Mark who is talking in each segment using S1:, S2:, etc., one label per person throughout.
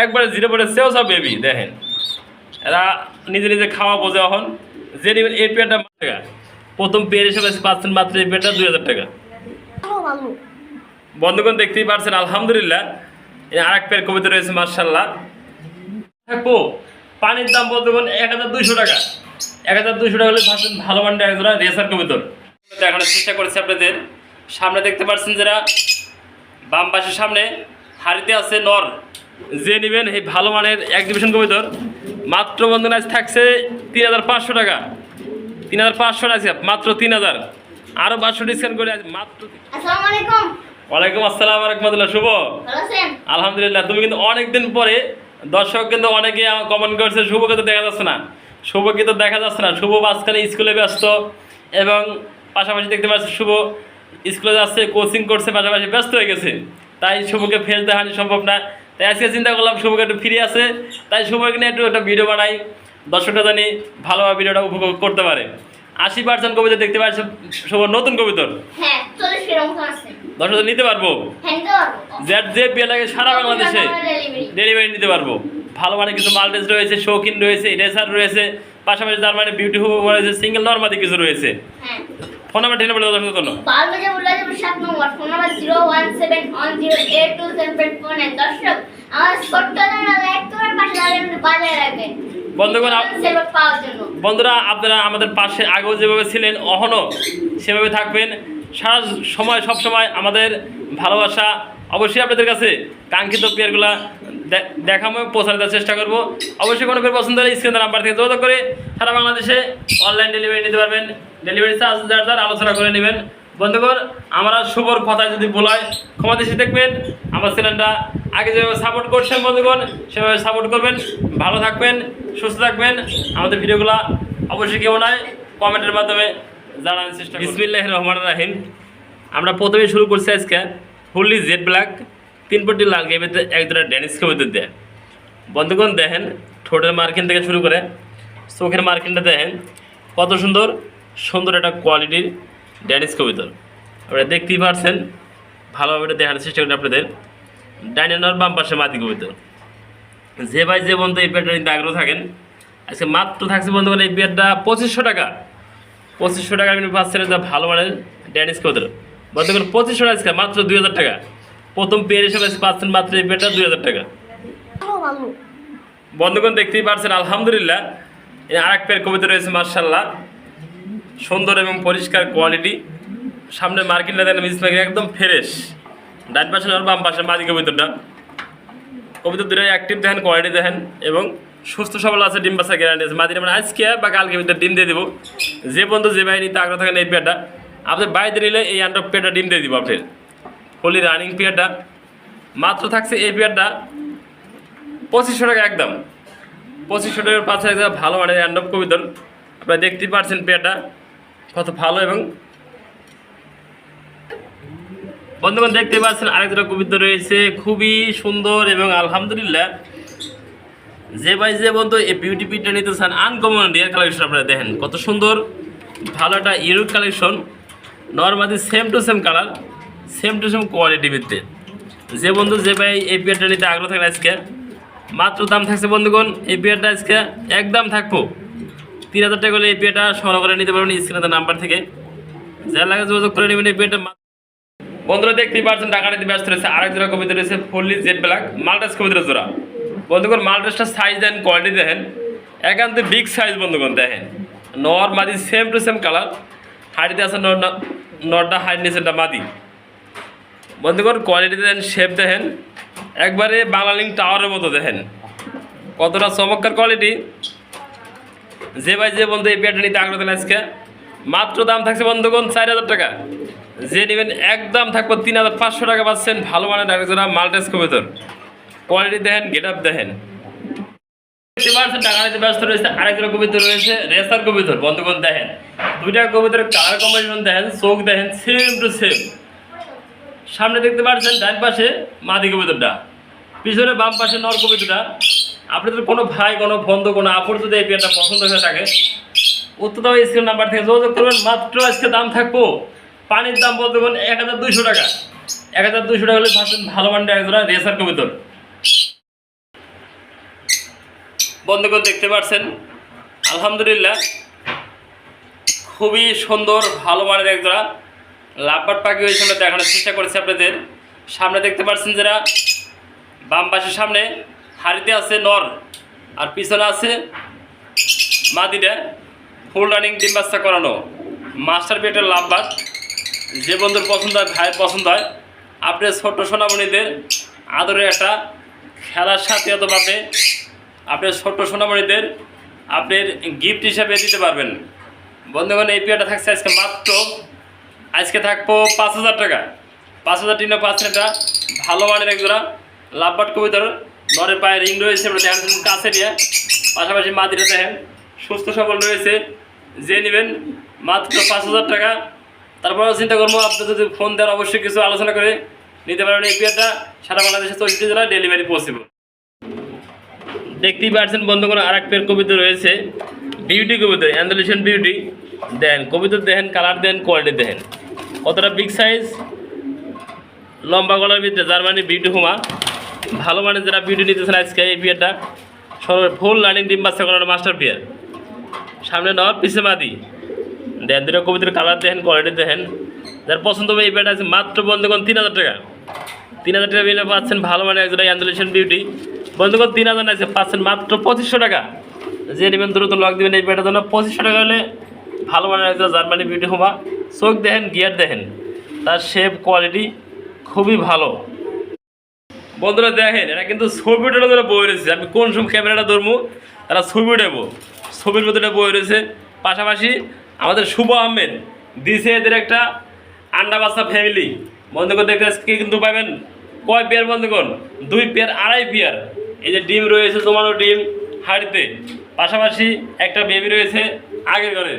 S1: একবারে জিরো পড়ে সেও সব বেবি দেখেন এরা নিজে নিজে খাওয়া বোঝে এখন যে নেবেন এই পেয়ারটা টাকা প্রথম পেয়ার হিসেবে পাচ্ছেন মাত্র এই পেয়ারটা 2000 টাকা। বন্ধুগণ দেখতেই পারছেন আলহামদুলিল্লাহ আর এক পেয়ার কবিতা রয়েছে মার্শাল্লাহ থাকবো। পানির দাম বন্ধুগণ 1200 টাকা 1200 টাকা হলে ভাবছেন ভালো মানের একজোড়া রেসার কবিতর দেখানোর চেষ্টা করেছে আপনাদের সামনে দেখতে পাচ্ছেন যারা বাম পাশের সামনে হাড়িতে আছে নর যে নেবেন এই ভালো মানের এক্সিবিশন কবিতর মাত্র বন্ধুগণ আজ থাকছে 3500 টাকা 3500 আছে মাত্র 3000 আরো 500 ডিসকাউন্ট করে মাত্র।
S2: আসসালামু আলাইকুম।
S1: ওয়ালাইকুম আসসালাম ওয়া রাহমাতুল্লাহ। শুভ
S2: ভালো আছেন?
S1: আলহামদুলিল্লাহ। তুমি কিন্তু অনেকদিন পরে দর্শক কিন্তু অনেকে কমেন্ট করছে শুভকে তো দেখা যাচ্ছে না, শুভকে তো দেখা যাচ্ছে না। শুভ আজকাল স্কুলে ব্যস্ত এবং পাশাপাশি দেখতে পাচ্ছি শুভ স্কুলে যাচ্ছে, কোচিং করছে, পাশাপাশি ব্যস্ত হয়ে গেছে, তাই শুভকে ফেলতে হানি সম্ভব না। তাই আজকে চিন্তা করলাম শুভকে একটু ফিরে আছে, তাই শুভকে নিয়ে একটু একটা ভিডিও বানাই, দর্শকরা জানি ভালোভাবে ভিডিওটা উপভোগ করতে পারে। 80% কবিতা দেখতে পাচ্ছি শুভ নতুন কবিতর।
S2: হ্যাঁ 40 এর মতো আছে।
S1: দর্শকরা নিতে পারবো,
S2: হ্যাঁ নিতে পারবো।
S1: যে পেয়ে লাগে সারা বাংলাদেশে ডেলিভারি নিতে পারবো। ভালো মানে কিছু মাল্টেজ রয়েছে, শৌখিন রয়েছে, রেসার রয়েছে, পাশাপাশি যার মানে বিউটিফুল রয়েছে, সিঙ্গেল নরমাদি কিছু রয়েছে।
S2: হ্যাঁ
S1: ফোন নাম্বার টেনে বলে দর্শকদের জন্য
S2: বালবাজা বুলাজা 7 নম্বর ফোন নাম্বার 017108274 দর্শক আমার ছোট্ট জানা লাইক করে পাশে দাঁড়িয়ে বাজায় রাখবেন
S1: বন্ধুগণ।
S2: সেবা পাওয়ার জন্য
S1: বন্ধুরা আপনারা আমাদের পাশে আগেও যেভাবে ছিলেন অহনও সেভাবে থাকবেন সারা সময়, সব সময় আমাদের ভালোবাসা অবশ্যই আপনাদের কাছে কাঙ্ক্ষিত পেয়ারগুলা দেখাবো, পৌঁছাতে দেওয়ার চেষ্টা করবো। অবশ্যই কোনো পেয়ার পছন্দ হলে স্ক্রিনের নাম্বার থেকে যোগাযোগ করে সারা বাংলাদেশে অনলাইন ডেলিভারি নিতে পারবেন। ডেলিভারি চার্জ যার আলোচনা করে নেবেন। বন্ধুগণ আমরা শুভর কথায় যদি বলায় ক্ষমা দৃষ্টি দেখবেন। আমার চ্যানেলটা আগে যেভাবে সাপোর্ট করছেন বন্ধুগণ সেভাবে সাপোর্ট করবেন। ভালো থাকবেন, সুস্থ থাকবেন। আমাদের ভিডিওগুলো অবশ্যই কেউ নয় কমেন্টের মাধ্যমে জানানোর চেষ্টা করবেন। বিসমিল্লাহির রহমানির রহিম। আমরা প্রথমে শুরু করছি আজকে ফুললি জেড ব্ল্যাক 3 পট্টি লাল গেমেতে একজোড়া ড্যানিশ কবিতর দেয়। বন্ধুগণ দেখেন ঠোঁটের মার্কিন থেকে শুরু করে চোখের মার্কিনটা দেখেন কত সুন্দর সুন্দর একটা কোয়ালিটির ড্যানিশ কবিতর। আপনারা দেখতেই পারছেন, ভালোভাবে এটা দেখানোর চেষ্টা করি আপনাদের। ডাইনার বাম পাশে মাদি কবিতর। যে ভাই যে বন্ধু এই পেয়ারটা নিতে আগ্রহ থাকেন আজকে মাত্র থাকছে বন্ধুগণ এই পেয়ারটা 2500 টাকা। 2500 টাকা আপনি পাচ্ছেন একটা ভালো মানের ড্যানিশ কবিতর। বন্ধুগণ 2500 আজকে মাত্র 2000 টাকা। প্রথম পেয়ার হিসেবে পাচ্ছেন মাত্র এই পেয়ারটা 2000 টাকা। বন্ধুগণ দেখতেই পারছেন আলহামদুলিল্লাহ আর এক পেয়ার কবিতা রয়েছে মার্শাল্লাহ সুন্দর এবং পরিষ্কার কোয়ালিটি। সামনে মার্কিনটা দেখেন মিসমার্কিং একদম ফ্রেশ। ডান পাশে আর বাম পাশে মাদি কবিতরটা। কবিতর দুটোই অ্যাক্টিভ দেখেন, কোয়ালিটি দেখেন এবং সুস্থ সবল আছে, ডিম বাচ্চা গ্যারান্টি আছে। মাদিটা মানে আজকে বা কালকে ভিতরে ডিম দিয়ে দেবো। যে বন্ধু যে ভাই নিতে আগ্রহ থাকেন এই পেয়ারটা আপনার বাড়িতে নিলে এই আন্ডার পেয়ারটা ডিম দিয়ে দিব আপনার। হোলি রানিং পেয়ারটা মাত্র থাকছে এই পেয়ারটা 2500 টাকা একদম। 2500 টাকার পাশে ভালো মানের অ্যান্ডপ কবিতর। আপনারা দেখতেই পারছেন পেয়ারটা কত ভালো। এবং বন্ধুগণ দেখতে পাচ্ছেন আরেকটা কবিতা রয়েছে খুবই সুন্দর এবং আলহামদুলিল্লাহ যে ভাই যে বন্ধু এই বিউটি পিটটা নিতে চান আনকমন রিয়ার কালেকশন আপনারা দেখেন কত সুন্দর ভালো একটা unique collection. Normally same to same colour, same to same quality ভিত্তিতে। যে বন্ধু যে ভাই এই পেয়ারটা নিতে আগ্রহ থাকেন আজকে মাত্র দাম থাকছে বন্ধুগণ এই পেয়ারটা আজকে একদম থাকবো 3000 টাকা করে। এই পেয়ারটা সংগ্রহ করে নিতে পারবেন স্ক্রিনে নাম্বার থেকে, যা লাগে যোগাযোগ করে নেবেন। এই পেয়ারটা বন্ধুরা দেখতেই পাচ্ছেন টাকা নিতে ব্যস্ত রয়েছে আরেক জোড়া কবিতা রয়েছে ফুললি জেড ব্ল্যাক মাল্টাস কবিতার জোড়া। বন্ধুগণ মাল্টাসটা সাইজ দেন, কোয়ালিটি দেখেন একান্ত বিগ সাইজ। বন্ধুগণ দেখেন নর মাদি সেম টু সেম কালার। হাইটে আছে নরটা হাইট নিচেটা মাদি। বন্ধুগণ কোয়ালিটি দেখেন, শেপ দেখেন একবারে বাংলালিং টাওয়ারের মতো দেখেন কতটা চমৎকার কোয়ালিটি। যে ভাই যে বন্ধু এই পেয়ারটা নিতে আগ্রহ থাকেন আজকে মাত্র দাম থাকছে বন্ধুগণ 4000 টাকা। যে নেবেন একদম থাকবো 3500 টাকা পাচ্ছেন ভালো মানের একজোড়া মাল্টাস কবিতর। কোয়ালিটি দেখেন, গেট আপ দেখেন। টাকা নিতে ব্যস্ত রয়েছে আরেকজোড়া কবিতর রয়েছে রেসার কবিতর। বন্ধুগণ দেখেন দুইটা কবিতরের কালার কম্বিনেশন দেখেন, চোখ দেখেন সেম টু সেম। সামনে দেখতে পাচ্ছেন ডান পাশে মাদি কবিতরটা, পিছনে বাম পাশে নর কবিতরটা। আপনাদের কোনো ভাই কোনো বন্ধু কোনো আপুর যদি এই পেয়ারটা পছন্দ হয়ে থাকে উত্তর স্ক্রিন নাম্বার থেকে যোগাযোগ করবেন। মাত্র আজকে দাম থাকবো পানির দাম বন্ধুগণ 1200 টাকা। 1200 টাকা হলে ভাবছেন ভালো মানের একজোড়া রেসার কবিতর। বন্ধুগণ দেখতে পাচ্ছেন আলহামদুলিল্লাহ খুবই সুন্দর ভালো মানের একজোড়া লাভবার্ড পাখি হয়েছে আমরা দেখানোর চেষ্টা করেছি আপনাদের সামনে দেখতে পাচ্ছেন যারা বাম পাশের সামনে হাড়িতে আছে নর আর পিছনে আছে মাদিটা ফুল রানিং ডিম বাচ্চা করানো মাস্টার পেটের লাভবার্ড যে বন্ধুর পছন্দ হয় ভাইয়ের পছন্দ হয় আপনার ছোট্ট সোনামণিদের আদরের একটা খেলার সাথে অতভাবে আপনার ছোট্ট সোনামণিদের আপনার গিফট হিসাবে দিতে পারবেন। বন্ধুগণ এই পেয়ারটা থাকছে আজকে থাকবো 5,000 টাকা। 5,000 টাকা পাচ্ছেন এটা ভালো মানের একজোড়া লাভবার্ড কবুতর নরের পায়ে রিং রয়েছে আমরা দেখেন কাছে নিয়ে পাশাপাশি মাদিটা দেখেন সুস্থ সবল রয়েছে যে নেবেন মাত্র 5,000 টাকা। তারপরেও চিন্তা করবো আপনি যদি ফোন দেন অবশ্যই কিছু আলোচনা করে নিতে পারবেন। এই পেয়ারটা সারা বাংলাদেশে 64 জেলায় ডেলিভারি পসিবল। দেখতেই পাচ্ছেন বন্ধুগণ আর এক পেয়ার কবুতর রয়েছে বিউটি কবুতর অ্যান্ডালুসিয়ান বিউটি দেন কবুতর দেখেন কালার দেন কোয়ালিটি দেখেন কতটা বিগ সাইজ লম্বা গলার ভিতরে জার্মানি বিউটি হুমা ভালো মানে যারা বিউটি নিতেছেন আজকে এই পেয়ারটা ফুল লার্নিং ডিম বাচ্চা করার মাস্টার পেয়ার সামনে নর পিছে মাদি দেন দুটো কবুতর কালার দেখেন কোয়ালিটি দেখেন যার পছন্দ হবে এই পেয়ারটা আছে মাত্র বন্ধুগণ 3,000 টাকা। 3,000 টাকা বিলে পাচ্ছেন ভালো মানে একজন অ্যান্ডালুসিয়ান বিউটি বন্ধুগণ 3,000 আছে পাচ্ছেন মাত্র 2,500 টাকা। যে নেবেন দ্রুত লক দেবেন এই পেয়ারটার জন্য 2,500 টাকা হলে ভালো মানের একজন জার্মানি বিউটি হুমা চোখ দেখেন গিয়ার দেখেন তার শেপ কোয়ালিটি খুবই ভালো। বন্ধুরা দেখেন এরা কিন্তু ছবি ওঠানোর জন্য বই রয়েছে আমি কোন সময় ক্যামেরাটা ধরবো তারা ছবি উঠাবো ছবির মধ্যে বই রয়েছে। পাশাপাশি আমাদের শুভ আহমেদ দিছে এদের একটা আন্ডা বাচ্চা ফ্যামিলি বন্ধুগণ দেখতে আজকে কিন্তু পাবেন কয় পেয়ার বন্ধুগণ 2 পেয়ার 2.5 পেয়ার এই যে ডিম রয়েছে তোমারও ডিম হাড়িতে পাশাপাশি একটা বেবি রয়েছে আগের ঘরে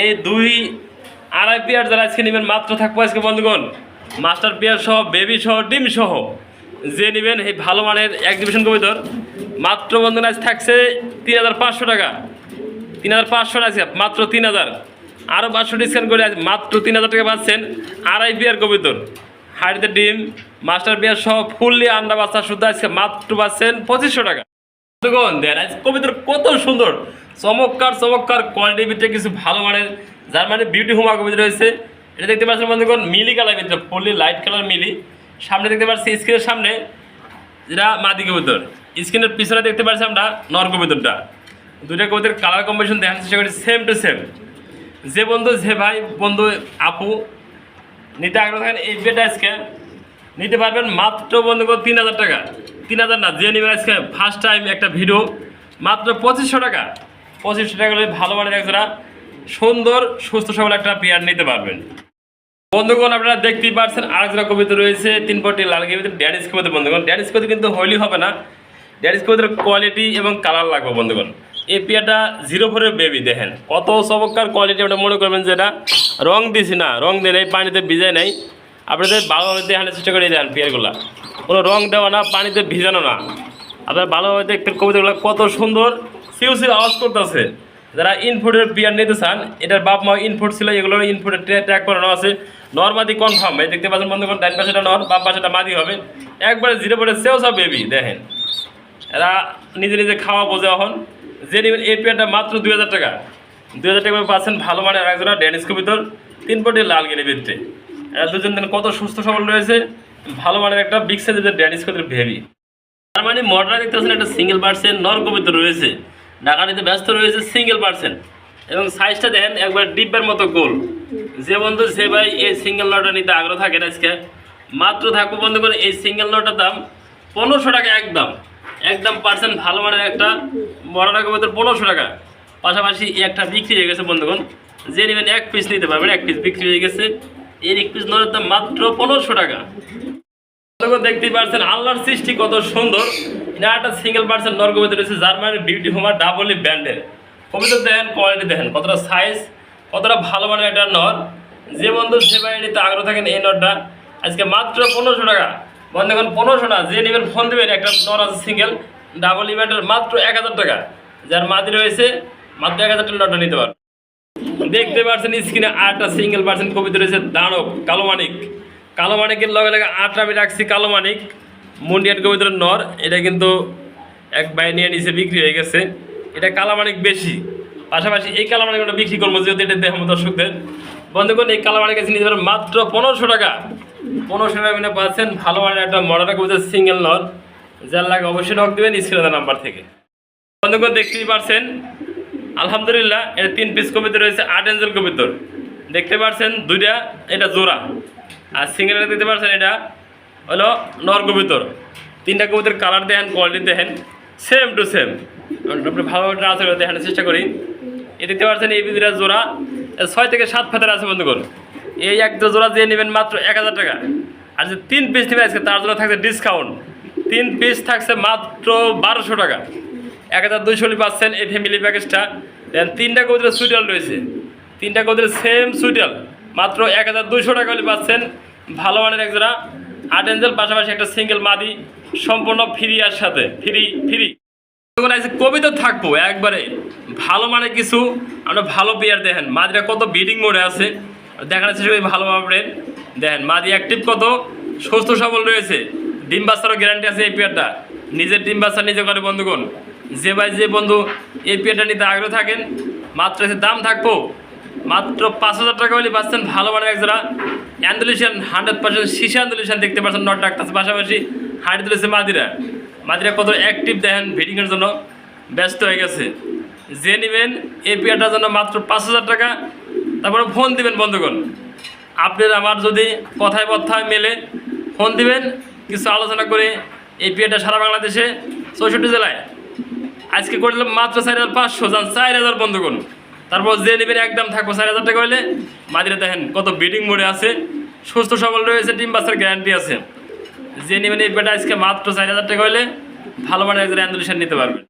S1: এই 2.5 পেয়ার যারা আজকে নেবেন মাত্র থাকবো আজকে বন্ধুগণ মাস্টার পেয়ার সহ বেবি সহ ডিম সহ যে নেবেন এই ভালো মানের এক্সিবিশন কবুতর মাত্র বন্ধুগণ আজ থাকছে 3,500 টাকা। 3,500 আছে মাত্র 3,000 আরও 500 ডিসকাউন্ট করে আজ মাত্র 3,000 টাকা পাচ্ছেন 2.5 পেয়ার কবুতর হাড়িতে ডিম মাস্টার পেয়ার সহ ফুললি আন্ডা বাচ্চা শুদ্ধ আজকে মাত্র পাচ্ছেন 2,500 টাকা। দেন আজ কবিতার কত সুন্দর চমৎকার কোয়ালিটির ভিতরে কিছু ভালো মানের জার্মানি বিউটি হুমা কবিতা রয়েছে। এটা দেখতে পাচ্ছেন বন্ধুগণ মিলি কালার ভিতরে ফুললি লাইট কালার মিলি সামনে দেখতে পাচ্ছি স্ক্রিনের সামনে যেটা মাদি কবুতর স্ক্রিনের পিছনে দেখতে পাচ্ছি আমরা নর কবুতরটা দুইটা কবুতরের কালার কম্বিনেশন দেখার চেষ্টা করি সেম টু সেম। যে বন্ধু যে ভাই বন্ধু আপু নিতে আগ্রহ থাকেন এই পেটা আজকে নিতে পারবেন মাত্র বন্ধুগণ 3,000 টাকা। 3,000 না যে নেবেন আজকে ফার্স্ট টাইম একটা ভিডিও মাত্র 2,500 টাকা। 2,500 টাকা হলে ভালো মানের একজোড়া সুন্দর সুস্থ সবল একটা পেয়ার নিতে পারবেন। বন্ধুগণ আপনারা দেখতেই পাচ্ছেন আরেকজোড়া কবিতা রয়েছে 3 পটি লাল কবিতা ড্যানিশ কবিতা বন্ধুগণ ড্যানিশ কবিতা কিন্তু হইলি হবে না ড্যানিশ কবিতার কোয়ালিটি এবং কালার লাগবে বন্ধুগণ। এই পেয়ারটা 0.4 বেবি দেখেন কত চমৎকার কোয়ালিটি ওটা মনে করবেন যেটা রং দিছি না রং দিয়ে নেই পানিতে ভিজায় নেই আপনাদের ভালোভাবে দেখানোর চেষ্টা করে দেন পেয়ারগুলো কোনো রং দেওয়া না পানিতে ভিজানো না আপনার ভালোভাবে দেখতে কবিতাগুলো কত সুন্দর সিউ আওয়াজ করতেছে। যারা ইনফুটের পেয়ার নিতে চান এটার বাপ মা ইনফুট ছিল এগুলোর ইনফুটের ট্যাগ করানো আছে নরমাদি কনফার্ম এই দেখতে পাচ্ছেন বন্ধুগণ ডান পাশেটা নর বাপ পাশেটা মাদি হবে একবারে 0.4 সেও সব বেবি দেখেন এরা নিজে খাওয়া বোঝে এখন যে নেবেন এই পেয়ারটা মাত্র 2,000 টাকা। 2,000 টাকা পাচ্ছেন ভালো মানের একজোড়া ড্যানিশ কবিতর 3 পটি লাল গেলে ভিতরে এরা দুজন দিন কত সুস্থ সবল রয়েছে ভালো মানের একটা বিগ সাইজের ড্যানিশ কবিতর ভেবি তার মানে মডার্ন দেখতে পাচ্ছেন একটা সিঙ্গেল পার্সেন্ট নর কবিতর রয়েছে ঢাকাটিতে ব্যস্ত রয়েছে সিঙ্গেল পার্সেন্ট এবং সাইজটা দেখেন একবার ডিব্বার মতো গোল। যে বন্ধু সে ভাই এই সিঙ্গেল নটা নিতে আগ্রহ থাকেন আজকে মাত্র থাকবো বন্ধু করে এই সিঙ্গেল নটার দাম 1,500 টাকা একদম পার্সেন্ট ভালো মানের একটা মডার্ন কবিতর 1,500 টাকা। পাশাপাশি একটা বিক্রি হয়ে গেছে বন্ধুগণ যে নেবেন 1 পিস নিতে পারবেন 1 পিস বিক্রি হয়ে গেছে এর 1 পিস নরের দাম মাত্র 1,500 টাকা। দেখতেই পাচ্ছেন আল্লাহর সৃষ্টি কত সুন্দর এটা একটা সিঙ্গেল পার্সেন্ট নর কবিতা রয়েছে জার্মানি বিউটি হোমা ডাবলি ব্যান্ডের কবিতা দেখেন কোয়ালিটি দেখেন কতটা সাইজ কতটা ভালো মানের একটা নর যে বন্ধু সে বাড়ি নিতে আগ্রহ থাকেন এই নরটা আজকে মাত্র 1,500 টাকা। বন্ধুগণ 1,500 না যে নেবেন ফোন দেবেন একটা নর আছে সিঙ্গেল ডাবল ব্যান্ডের মাত্র 1,000 টাকা যার মাদি রয়েছে মাত্র 1,000 টাকা নরটা নিতে পারবেন। দেখতে পাচ্ছেন স্ক্রিনে আরেকটা সিঙ্গেল পার্সেন্ট কবিতা রয়েছে দানব কালো মানিকের লগে লগে আটটা আমি রাখছি কালো মানিক মুন্ডিয়ান কবিতার নর এটা কিন্তু এক ভাই নিয়ে নিচে বিক্রি হয়ে গেছে। এটা কালামানিক বেশি, পাশাপাশি এই কালামানিকটা বিক্রি করবো যেহেতু এটা দেহ দর্শকদের। বন্ধুগণ এই কালামানিক কাছে নিতে পারেন মাত্র 1500 টাকা। 1500 টাকা আপনি পাচ্ছেন ভালো মানের একটা মডেলের কবুতর সিঙ্গেল নর। যার লাগে অবশ্যই নক দেবেন স্ক্রিনে নাম্বার থেকে। বন্ধুগণ দেখতেই পারছেন আলহামদুলিল্লাহ এটা 3 পিস কবুতর রয়েছে, 8 এঞ্জেল কবুতর দেখতে পাচ্ছেন, দুইটা এটা জোড়া। আর সিঙ্গেলটা দেখতে পাচ্ছেন এটা হলো নর কবুতর। 3টা কবুতর কালার দেখেন, কোয়ালিটি দেখেন, সেম টু সেম। আপনি ভালোভাবে ট্রান্সফার করে দেখানোর চেষ্টা করি। এ দেখতে পাচ্ছেন এই দুইটা জোড়া 6 থেকে 7 ফেতার আছে বন্ধুগণ। এই একটা জোড়া দিয়ে নেবেন মাত্র 1000 টাকা। আর যে 3 পিস নেবেন আজকে তার জন্য থাকছে ডিসকাউন্ট, 3 পিস থাকছে মাত্র 1200 টাকা। 1200 পাচ্ছেন এই ফ্যামিলি প্যাকেজটা। দেন 3টা কবুতরের সুইটাল রয়েছে, 3টা কবুতরের সেম সুইটাল মাত্র 1200 টাকা হলে পাচ্ছেন ভালো মানের এক জোড়া 8 এঞ্জেল, পাশাপাশি একটা সিঙ্গেল মাদি সম্পূর্ণ ফ্রি। আর সাথে ফ্রি কবিতা থাকবো একবারে ভালো মানে কিছু। আমরা ভালো পেয়ার দেখেন মাদিরা কত ব্রিডিং মোডে আছে দেখানোর চেষ্টা করি ভালোভাবে। দেখেন মাদি অ্যাক্টিভ কত সুস্থ সবল রয়েছে, ডিম বাচ্চারও গ্যারান্টি আছে। এই পেয়ারটা নিজের ডিম বাচ্চা নিজে করে বন্ধুগণ। যে ভাই যে বন্ধু এই পেয়ারটা নিতে আগ্রহ থাকেন মাত্র দাম থাকবো মাত্র 5000 টাকা হলে পাচ্ছেন ভালো মানের এক জোড়া অ্যান্ডুলেশন 100% শিশা অ্যান্ডুলেশন দেখতে পাচ্ছেন। নট ডাক্তার পাশাপাশি হাইট তুলেছে মাদিরা কত অ্যাক্টিভ দেখেন, ভিডিংয়ের জন্য ব্যস্ত হয়ে গেছে। যে নেবেন এই পেয়ারটার জন্য মাত্র 5000 টাকা। তারপরে ফোন দিবেন বন্ধুগণ, আপনার আমার যদি কথায় মেলে ফোন দিবেন, কিছু আলোচনা করে এই পেয়ারটা সারা বাংলাদেশে 64 জেলায় আজকে করলাম মাত্র 4500, যান 4000 বন্ধুগণ। তারপর যে নেবেন একদম থাকবো 4000 টাকা হলে। মাদিরা দেখেন কত ব্রিডিং মোডে আছে, সুস্থ সবল রয়েছে, ডিম বাচ্চার গ্যারান্টি আছে। যে নেবেন এই পেয়ারটা আজকে মাত্র 4000 টাকা হলে ভালো মানের একজন অ্যান্ডুলেশন নিতে পারবেন।